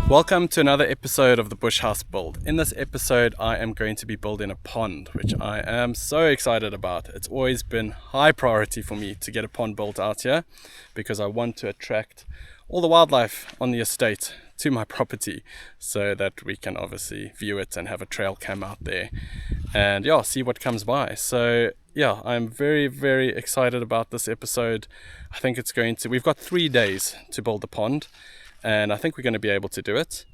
Welcome to another episode of the Bush House Build. In this episode I am going to be building a pond, which I am so excited about. It's always been high priority for me to get a pond built out here because I want to attract all the wildlife on the estate to my property so that we can obviously view it and have a trail cam out there and see what comes by. So I'm very excited about this episode. I think we've got 3 days to build the pond, and I think we're going to be able to do it.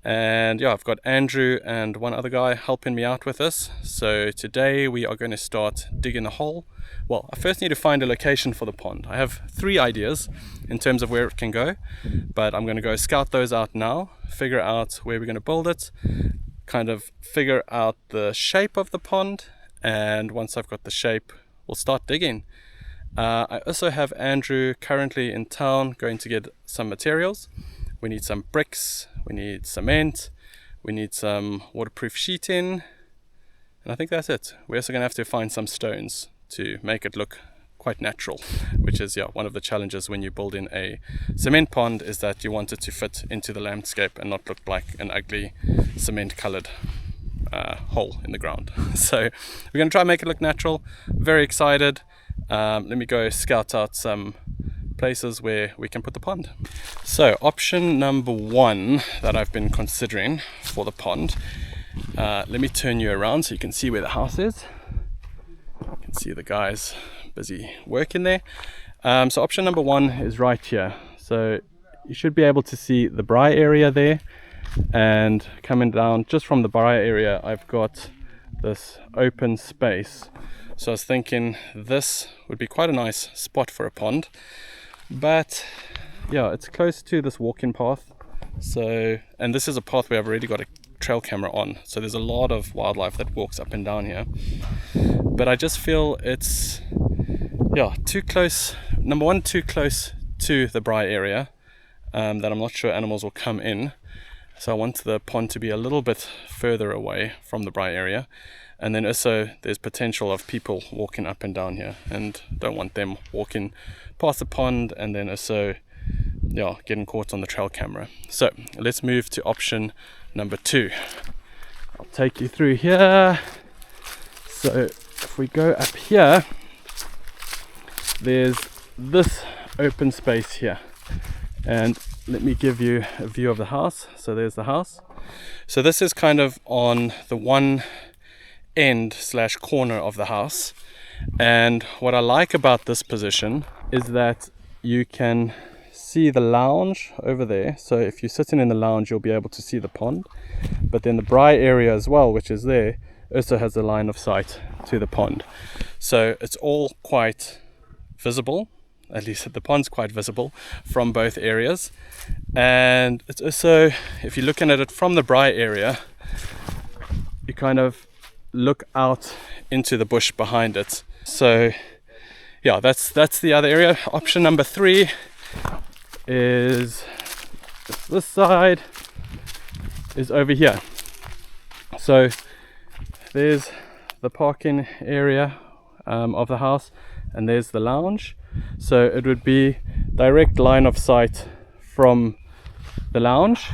And I've got Andrew and one other guy helping me out with this. So today we are going to start digging a hole. Well, I first need to find a location for the pond. I have 3 ideas in terms of where it can go, but I'm going to go scout those out now, figure out where we're going to build it, kind of figure out the shape of the pond, and once I've got the shape, we'll start digging. I also have Andrew currently in town going to get some materials. We need some bricks, we need cement, we need some waterproof sheeting, and I think that's it. We're also going to have to find some stones to make it look quite natural, which is one of the challenges when you're building a cement pond, is that you want it to fit into the landscape and not look like an ugly cement colored hole in the ground. So we're going to try and make it look natural. Very excited. Let me go scout out some places where we can put the pond. So option number 1 that I've been considering for the pond, let me turn you around so you can see where the house is. You can see the guys busy working there. So option number 1 is right here. So you should be able to see the braai area there, and coming down just from the braai area I've got this open space. So I was thinking this would be quite a nice spot for a pond, but it's close to this walking path. So, and this is a path where I've already got a trail camera on, so there's a lot of wildlife that walks up and down here. But I just feel it's too close. Number 1, too close to the braai area, that I'm not sure animals will come in. So I want the pond to be a little bit further away from the braai area. And then also there's potential of people walking up and down here, and don't want them walking past the pond and then also getting caught on the trail camera. So let's move to option number 2. I'll take you through here. So if we go up here, there's this open space here, and let me give you a view of the house. So there's the house. So this is kind of on the one end / corner of the house, and what I like about this position is that you can see the lounge over there. So if you're sitting in the lounge, you'll be able to see the pond, but then the braai area as well, which is there, also has a line of sight to the pond. So it's all quite visible, at least the pond's quite visible from both areas. And it's also, if you're looking at it from the braai area, you kind of look out into the bush behind it. So that's the other area. Option number 3 is this side, is over here. So there's the parking area of the house, and there's the lounge. So it would be direct line of sight from the lounge.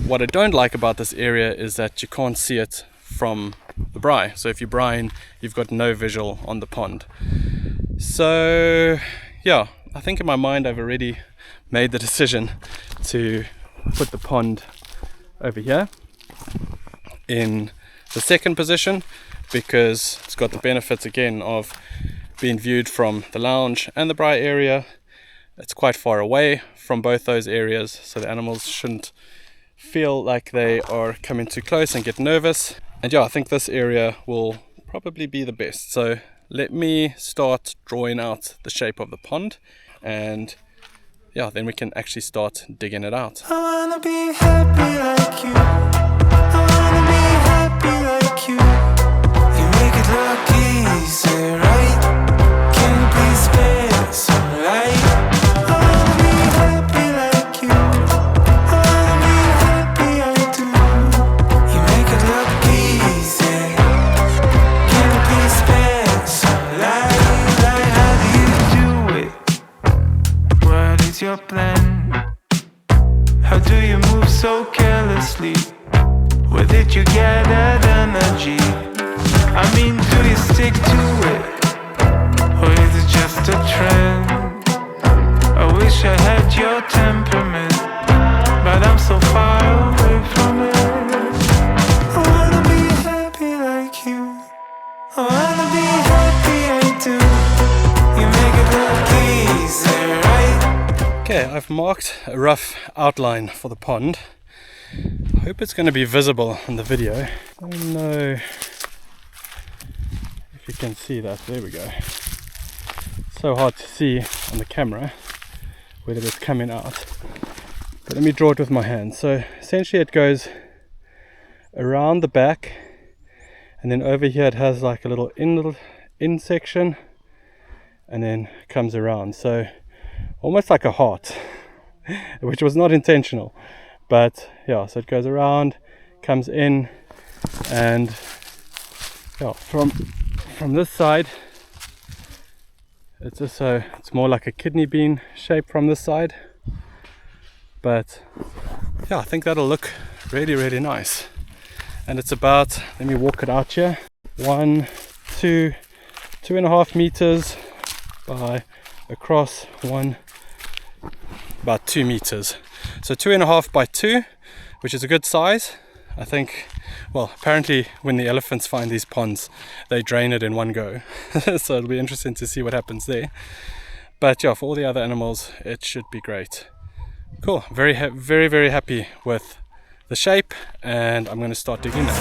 What I don't like about this area is that you can't see it from the braai. So if you're braaiing, you've got no visual on the pond. So I think in my mind I've already made the decision to put the pond over here in the second position, because it's got the benefits again of being viewed from the lounge and the braai area. It's quite far away from both those areas, so the animals shouldn't feel like they are coming too close and get nervous. And I think this area will probably be the best. So let me start drawing out the shape of the pond, and then we can actually start digging it out. I wanna be happy like you. I wanna be happy like you. You make it look easy, right? Can you please spare some light? I wanna be happy like you. I wanna be happy, I do. You make it look easy. Can you please spare some light? Like, how do you do it? What is your plan? How do you move so I wanna be happy, I do. You make it look easy, right? Okay, I've marked a rough outline for the pond. I hope it's going to be visible in the video. I don't know if you can see that. There we go. So hard to see on the camera whether it's coming out. But let me draw it with my hand. So essentially it goes around the back, and then over here it has like a little in section, and then comes around. So almost like a heart, which was not intentional. But yeah, so it goes around, comes in, and yeah, from this side, it's also, it's more like a kidney bean shape from this side. But yeah, I think that'll look really, really nice. And it's about, let me walk it out here, 2.5 meters by across about 2 meters. So 2.5 by 2, which is a good size. I think, well, apparently when the elephants find these ponds, they drain it in one go. So it'll be interesting to see what happens there. But yeah, for all the other animals, it should be great. Cool, very, very happy with the shape, and I'm going to start digging now.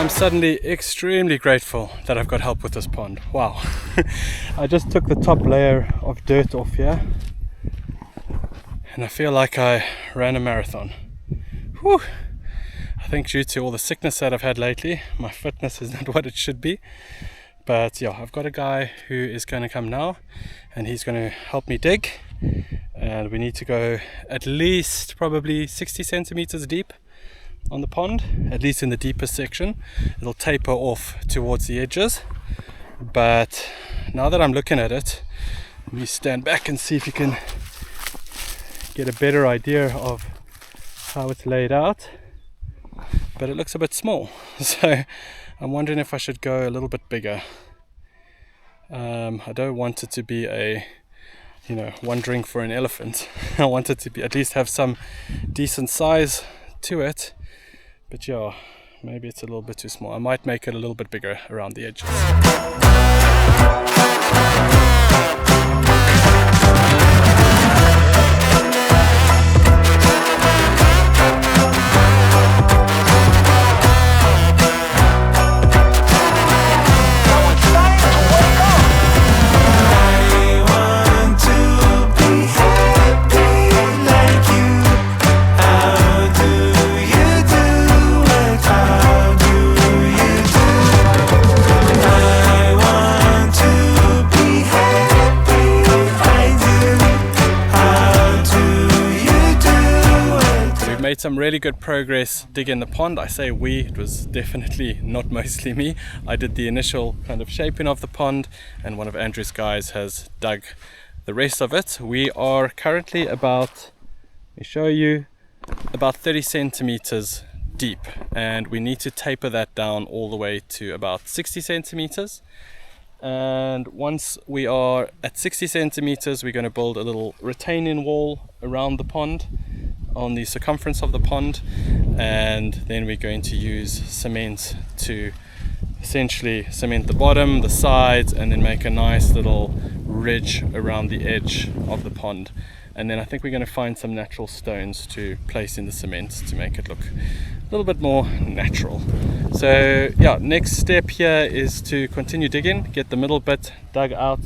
Suddenly extremely grateful that I've got help with this pond. Wow. I just took the top layer of dirt off here and I feel like I ran a marathon. Whew. I think due to all the sickness that I've had lately, my fitness is not what it should be. But yeah, I've got a guy who is going to come now and he's going to help me dig, and we need to go at least probably 60 centimeters deep on the pond, at least in the deepest section. It'll taper off towards the edges, but now that I'm looking at it, let me stand back and see if you can get a better idea of how it's laid out. But it looks a bit small, so I'm wondering if I should go a little bit bigger. I don't want it to be a, you know, one drink for an elephant. I want it to be at least have some decent size to it. But yeah, maybe it's a little bit too small. I might make it a little bit bigger around the edges. Made some really good progress digging the pond. I say we, it was definitely not mostly me. I did the initial kind of shaping of the pond, and one of Andrew's guys has dug the rest of it. We are currently about, let me show you, about 30 centimeters deep, and we need to taper that down all the way to about 60 centimeters. And once we are at 60 centimeters, we're going to build a little retaining wall around the pond, on the circumference of the pond, and then we're going to use cement to essentially cement the bottom, the sides, and then make a nice little ridge around the edge of the pond. And then I think we're going to find some natural stones to place in the cement to make it look a little bit more natural. So yeah, next step here is to continue digging, get the middle bit dug out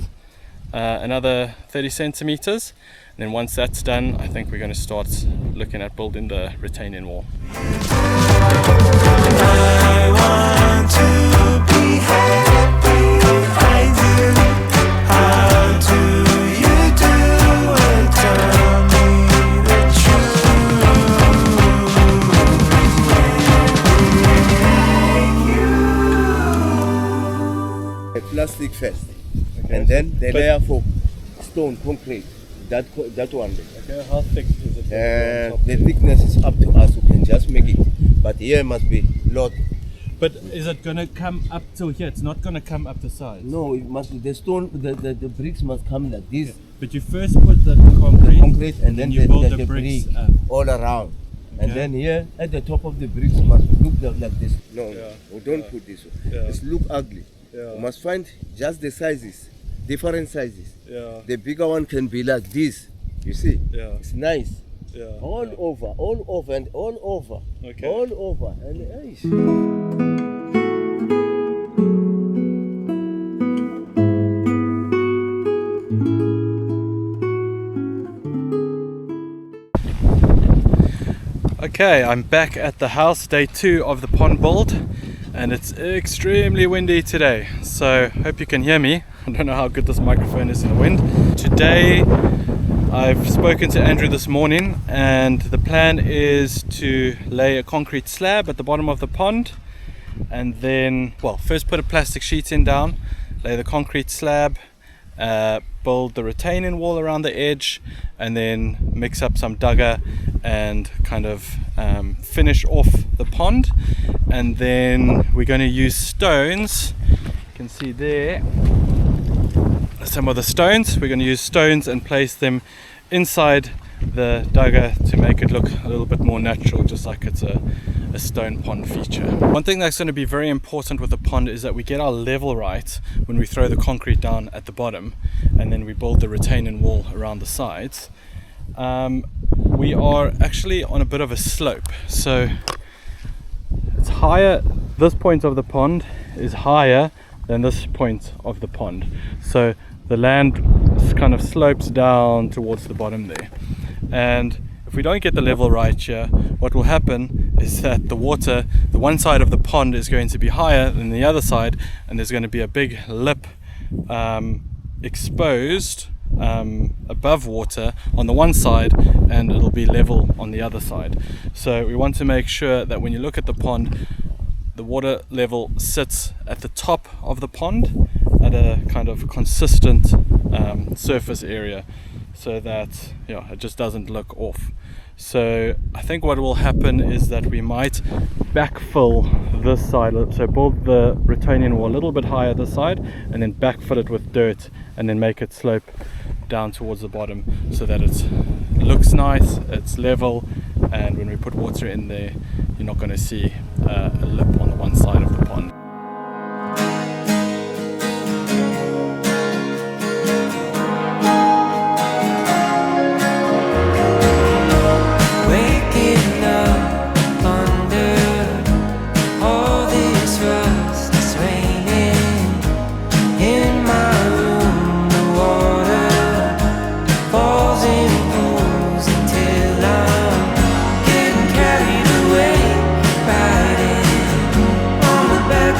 another 30 centimeters. And then once that's done, I think we're going to start looking at building the retaining wall. I want to be happy, I do. How do you do it? Tell me the A truth. plastic first, and then the layer for stone, concrete. That one. Okay, how thick is it? The thickness is up to us. We can just make it, but here must be lot. But is it gonna come up till here? It's not gonna come up the sides. No, it must. The stone, the bricks must come like this. But you first put the concrete, And then you build the bricks brick up. all around. And Okay. then here at the top of the bricks must look like this. No, Yeah. no, don't Yeah. put this. Yeah. It's look ugly. Yeah. You must find just the sizes, different sizes. Yeah. The bigger one can be like this. You see? Yeah. It's nice. Yeah. All over, and all over. Okay. All over. And aish. Okay, I'm back at the house, day 2 of the pond build, and it's extremely windy today, so hope you can hear me. I don't know how good this microphone is in the wind. Today I've spoken to Andrew this morning, and the plan is to lay a concrete slab at the bottom of the pond, and then, well, first put a plastic sheet in down, lay the concrete slab, build the retaining wall around the edge, and then mix up some dugger and kind of finish off the pond. And then we're going to use stones. You can see there some of the stones. We're going to use stones and place them inside the dugger to make it look a little bit more natural, just like it's a stone pond feature. One thing that's going to be very important with the pond is that we get our level right when we throw the concrete down at the bottom, and then we build the retaining wall around the sides. We are actually on a bit of a slope, so it's higher. This point of the pond is higher than this point of the pond, so the land kind of slopes down towards the bottom there. And if we don't get the level right here, what will happen is that the water, the one side of the pond is going to be higher than the other side, and there's going to be a big lip exposed above water on the one side, and it'll be level on the other side. So we want to make sure that when you look at the pond, the water level sits at the top of the pond at a kind of consistent surface area, so that it just doesn't look off. So I think what will happen is that we might backfill this side, so build the retaining wall a little bit higher this side, and then backfill it with dirt, and then make it slope down towards the bottom, so that it looks nice, it's level, and when we put water in there, you're not going to see a lip on the one side of the pond. Waking up under all this rust, it's raining in my room. The water falls in pools until I'm getting carried away, riding on the back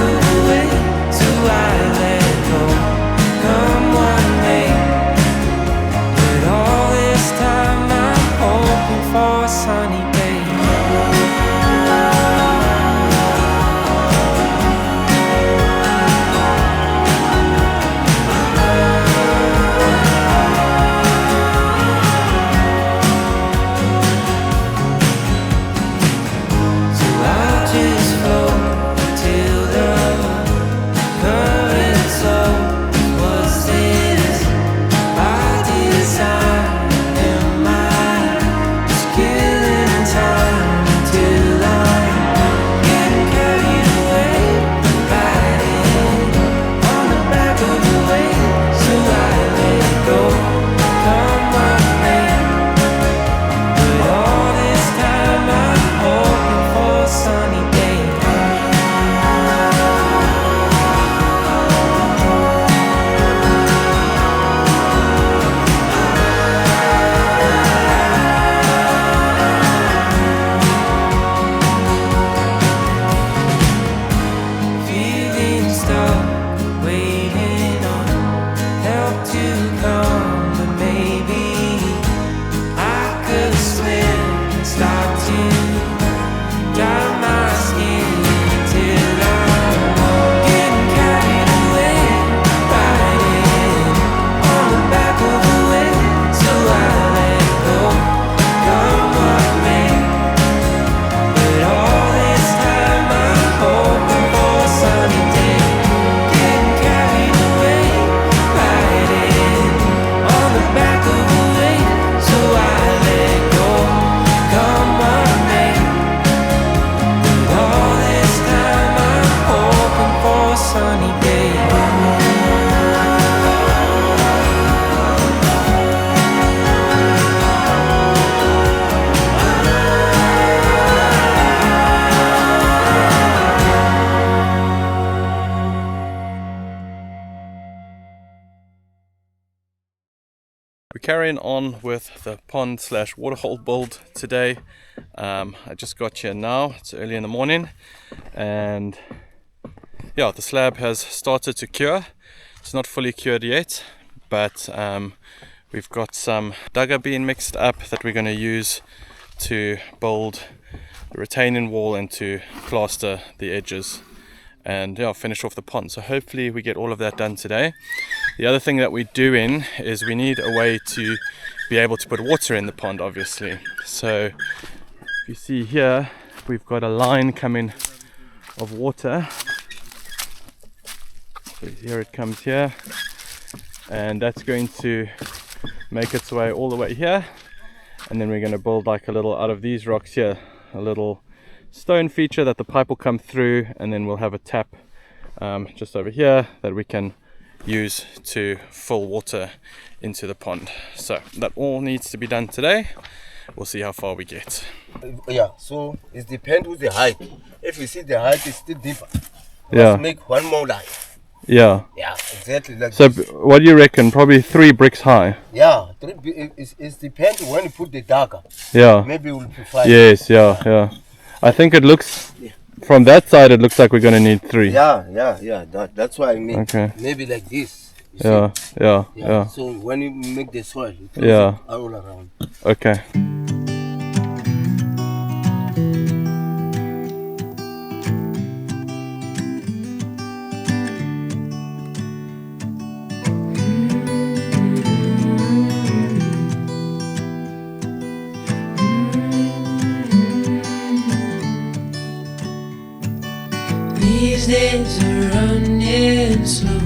carrying on with the pond slash waterhole build today. I just got here now, it's early in the morning, and yeah, the slab has started to cure. It's not fully cured yet, but we've got some dugger being mixed up that we're going to use to build the retaining wall and to plaster the edges and yeah, finish off the pond. So hopefully we get all of that done today. The other thing that we're doing is we need a way to be able to put water in the pond, obviously. So if you see here, we've got a line coming of water. So here it comes here, and that's going to make its way all the way here, and then we're going to build like a little, out of these rocks here, a little stone feature that the pipe will come through, and then we'll have a tap just over here that we can use to fill water into the pond. So that all needs to be done today. We'll see how far we get. Yeah, so it depends with the height. If you see the height is still deeper, Yeah. make one more line. Yeah. Yeah, exactly like So this. what do you reckon? Probably 3 bricks high. Yeah, it depends when you put the dagger. Yeah. Maybe it will be 5. Yes, yeah. I think it looks, from that side it looks like we're going to need 3. Yeah. That's what I mean. Okay. Maybe like this. you see? Yeah. So when you make the soil, you close Yeah. it all around. Okay. These days are running slow.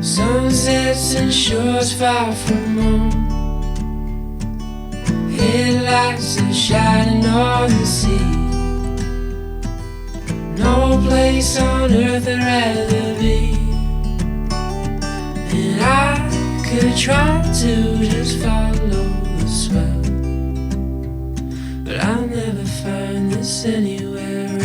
Sunsets and shores far from home. Headlights are shining on the sea. No place on earth I'd rather be. And I could try to just follow the swell, but I'll never find this anywhere else.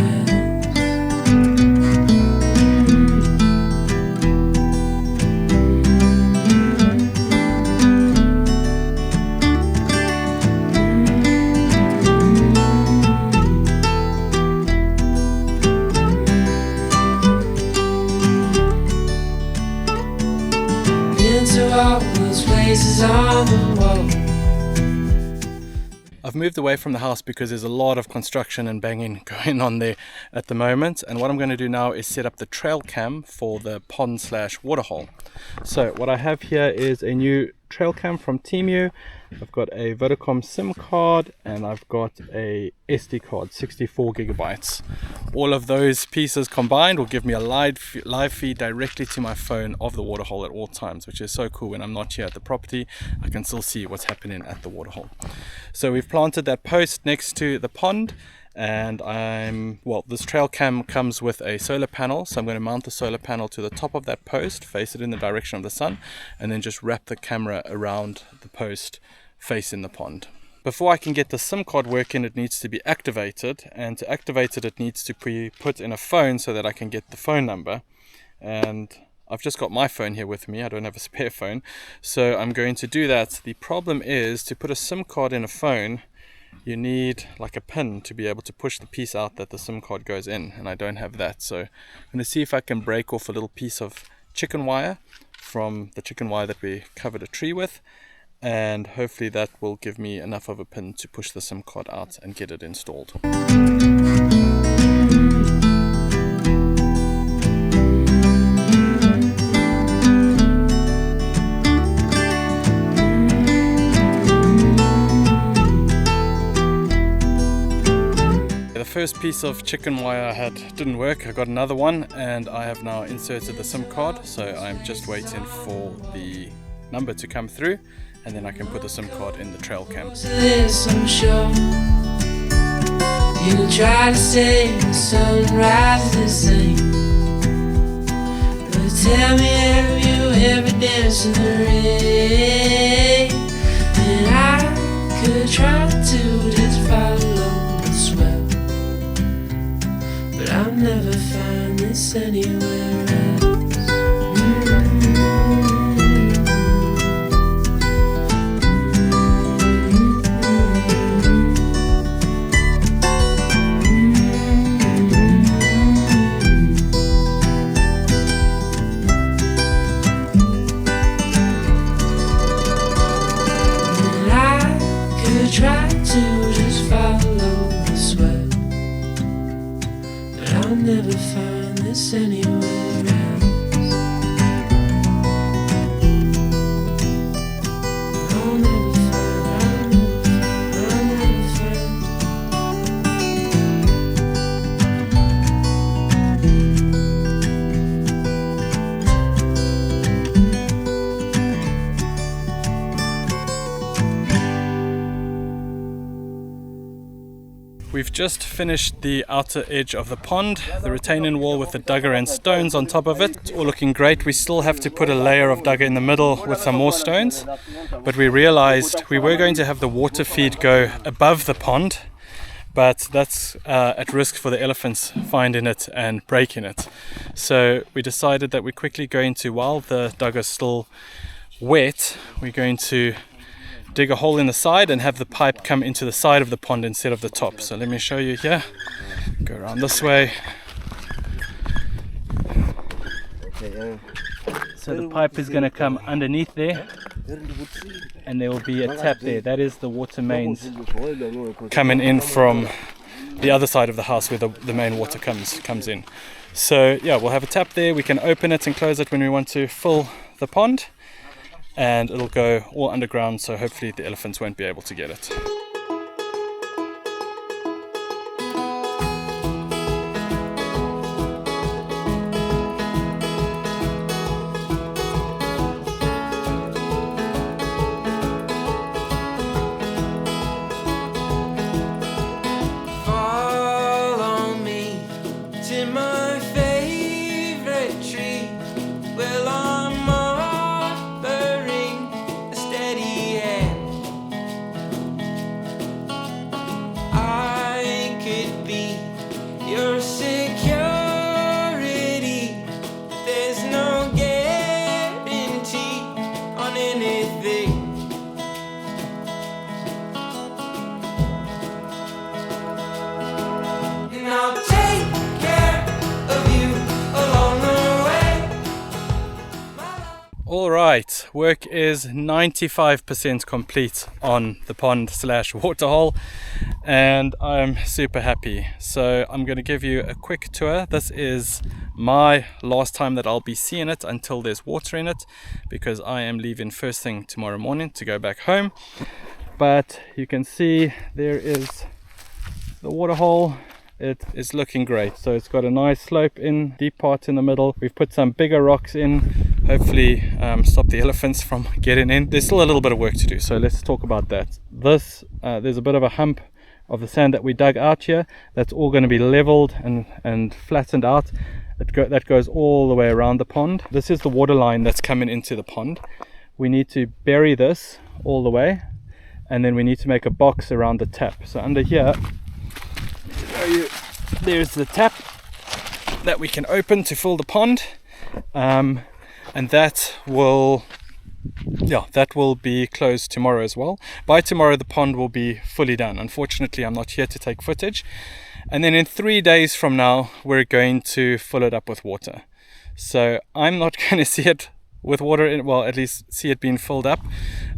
Into all those places on the wall. I've moved away from the house because there's a lot of construction and banging going on there at the moment, and what I'm going to do now is set up the trail cam for the pond slash waterhole. So what I have here is a new trail cam from Temu. I've got a Vodacom SIM card and I've got a SD card, 64 gigabytes. All of those pieces combined will give me a live feed directly to my phone of the waterhole at all times, which is so cool. When I'm not here at the property, I can still see what's happening at the waterhole. So we've planted that post next to the pond, and this trail cam comes with a solar panel, so I'm going to mount the solar panel to the top of that post, face it in the direction of the sun, and then just wrap the camera around the post facing the pond. Before I can get the SIM card working, it needs to be activated, and to activate it, it needs to be put in a phone so that I can get the phone number. And I've just got my phone here with me, I don't have a spare phone, so I'm going to do that. The problem is, to put a SIM card in a phone, you need like a pin to be able to push the piece out that the SIM card goes in, and I don't have that. So I'm going to see if I can break off a little piece of chicken wire from the chicken wire that we covered a tree with, and hopefully that will give me enough of a pin to push the SIM card out and get it installed. The first piece of chicken wire I had didn't work. I got another one and I have now inserted the SIM card, so I'm just waiting for the number to come through, and then I can put the SIM card in the trail cam. This, I'm sure you try to say the sunrise the same, but tell me, have you ever danced in the rain? And I could try to just follow the swell, but I'll never find this anywhere else. I'll never find this anywhere else. I'll never find, I'll never find. We've just finished the outer edge of the pond, the retaining wall with the dugger and stones on top of it. It's all looking great. We still have to put a layer of dugger in the middle with some more stones, but we realized we were going to have the water feed go above the pond, but that's at risk for the elephants finding it and breaking it. So we decided that we're quickly going to, while the dugger's still wet, we're going to dig a hole in the side and have the pipe come into the side of the pond instead of the top. So let me show you here. Go around this way. So the pipe is going to come underneath there, and there will be a tap there. That is the water mains coming in from the other side of the house where the main water comes in. So yeah, we'll have a tap there. We can open it and close it when we want to fill the pond, and it'll go all underground, so hopefully the elephants won't be able to get it. Follow me to my favorite tree. Well, I'm offering a steady hand. I could be your security. There's no guarantee on anything. And I'll take care of you along the way. All right, work is 95% complete on the pond / waterhole, and I'm super happy. So I'm going to give you a quick tour. This is my last time that I'll be seeing it until there's water in it, because I am leaving first thing tomorrow morning to go back home. But you can see there is the waterhole. It is looking great. So it's got a nice slope in, deep part in the middle. We've put some bigger rocks in, hopefully stop the elephants from getting in. There's still a little bit of work to do, so let's talk about that. This there's a bit of a hump of the sand that we dug out here. That's all going to be leveled and flattened out. That goes all the way around the pond. This is the water line that's coming into the pond. We need to bury this all the way, and then we need to make a box around the tap. So under here, there's the tap that we can open to fill the pond, and that will be closed tomorrow as well. By tomorrow the pond will be fully done. Unfortunately, I'm not here to take footage, and then in 3 days from now we're going to fill it up with water. So I'm not going to see it with water in, well, at least see it being filled up.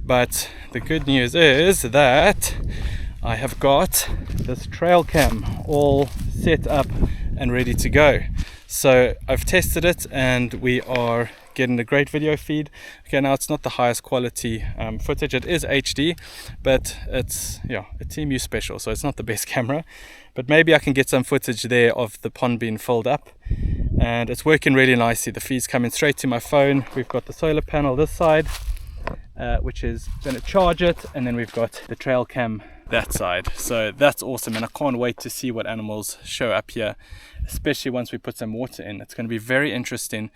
But the good news is that I have got this trail cam all set up and ready to go. So I've tested it and we are getting a great video feed. Okay, now it's not the highest quality footage. It is HD, but it's a TMU special, so it's not the best camera. But maybe I can get some footage there of the pond being filled up, and it's working really nicely. The feed's coming straight to my phone. We've got the solar panel this side, which is going to charge it, and then we've got the trail cam that side. So that's awesome, and I can't wait to see what animals show up here, especially once we put some water in. It's going to be very interesting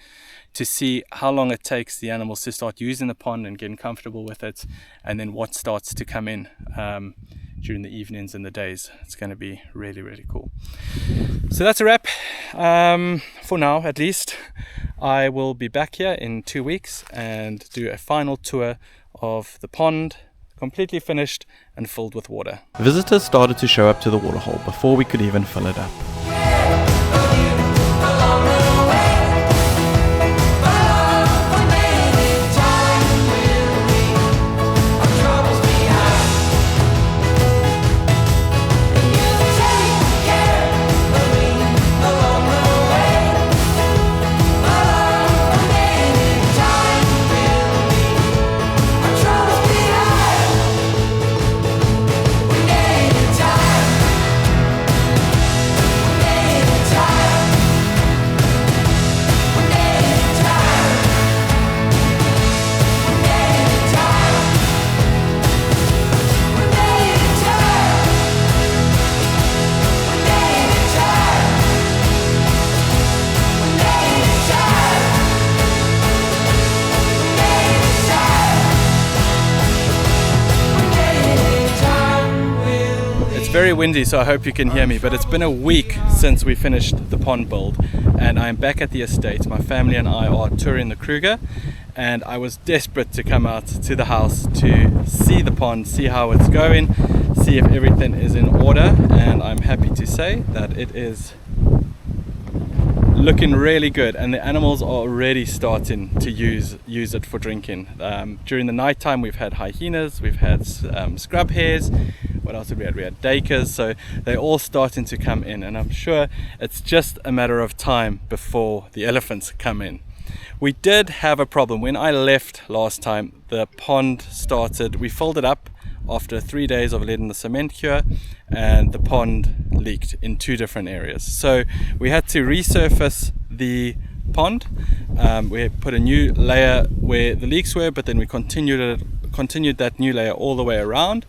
to see how long it takes the animals to start using the pond and getting comfortable with it, and then what starts to come in during the evenings and the days. It's going to be really, really cool. So that's a wrap for now, at least. I will be back here in 2 weeks and do a final tour of the pond, completely finished and filled with water. Visitors started to show up to the waterhole before we could even fill it up. very windy, so I hope you can hear me, but it's been a week since we finished the pond build, and I'm back at the estate. My family and I are touring the Kruger, and I was desperate to come out to the house to see the pond, see how it's going, see if everything is in order, and I'm happy to say that it is looking really good, and the animals are already starting to use it for drinking. During the night time we've had hyenas, we've had scrub hares. What else did we have? We had dakers, so they're all starting to come in, and I'm sure it's just a matter of time before the elephants come in. We did have a problem. When I left last time, the pond we filled it up after 3 days of letting the cement cure, and the pond leaked in 2 different areas. So we had to resurface the pond. We put a new layer where the leaks were, but then we continued that new layer all the way around,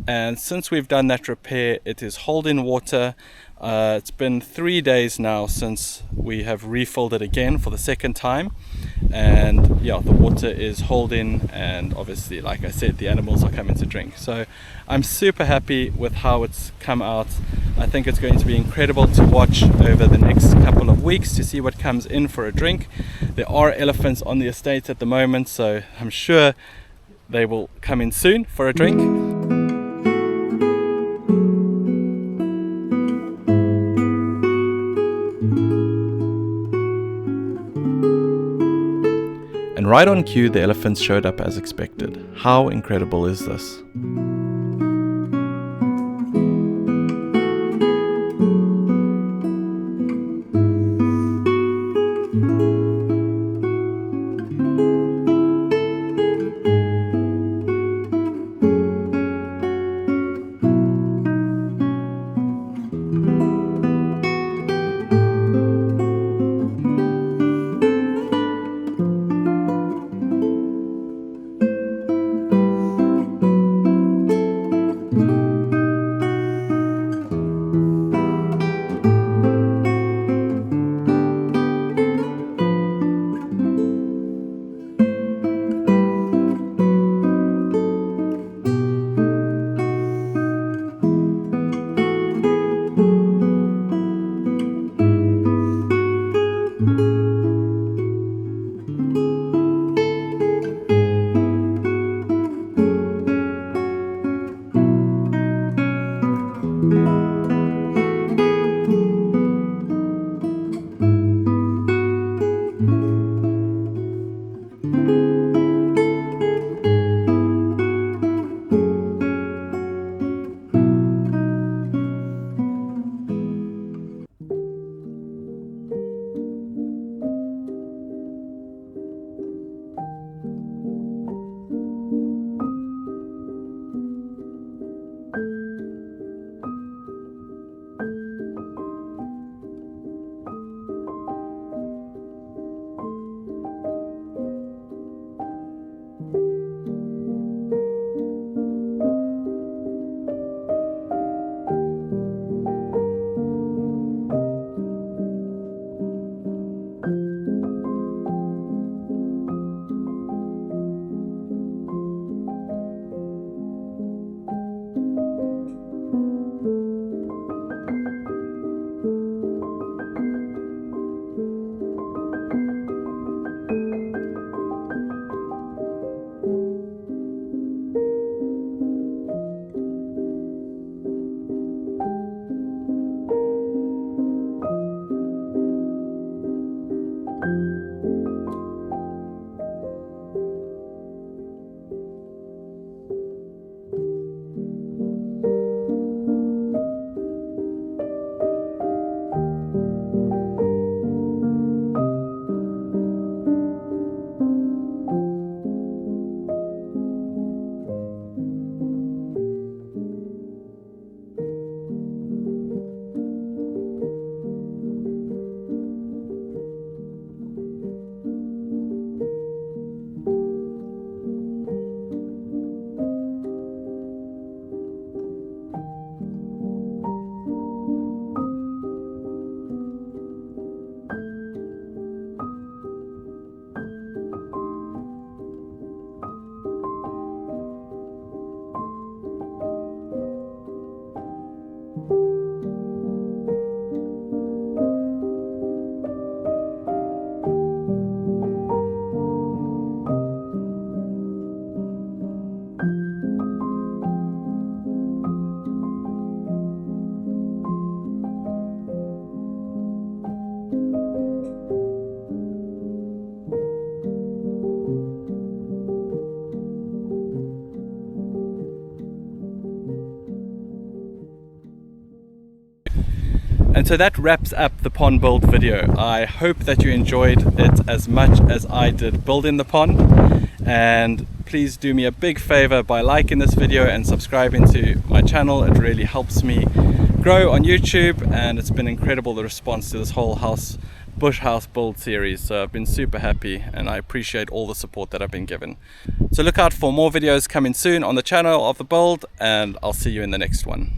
and since we've done that repair, it is holding water. It's been 3 days now since we have refilled it again for the second time, and yeah, the water is holding, and obviously, like I said, the animals are coming to drink. So I'm super happy with how it's come out. I think it's going to be incredible to watch over the next couple of weeks to see what comes in for a drink. There are elephants on the estate at the moment, so I'm sure they will come in soon for a drink. And right on cue, the elephants showed up as expected. How incredible is this? And so that wraps up the pond build video. I hope that you enjoyed it as much as I did building the pond, and please do me a big favor by liking this video and subscribing to my channel. It really helps me grow on YouTube, and it's been incredible, the response to this whole bush house build series. So I've been super happy, and I appreciate all the support that I've been given. So look out for more videos coming soon on the channel of the build, and I'll see you in the next one.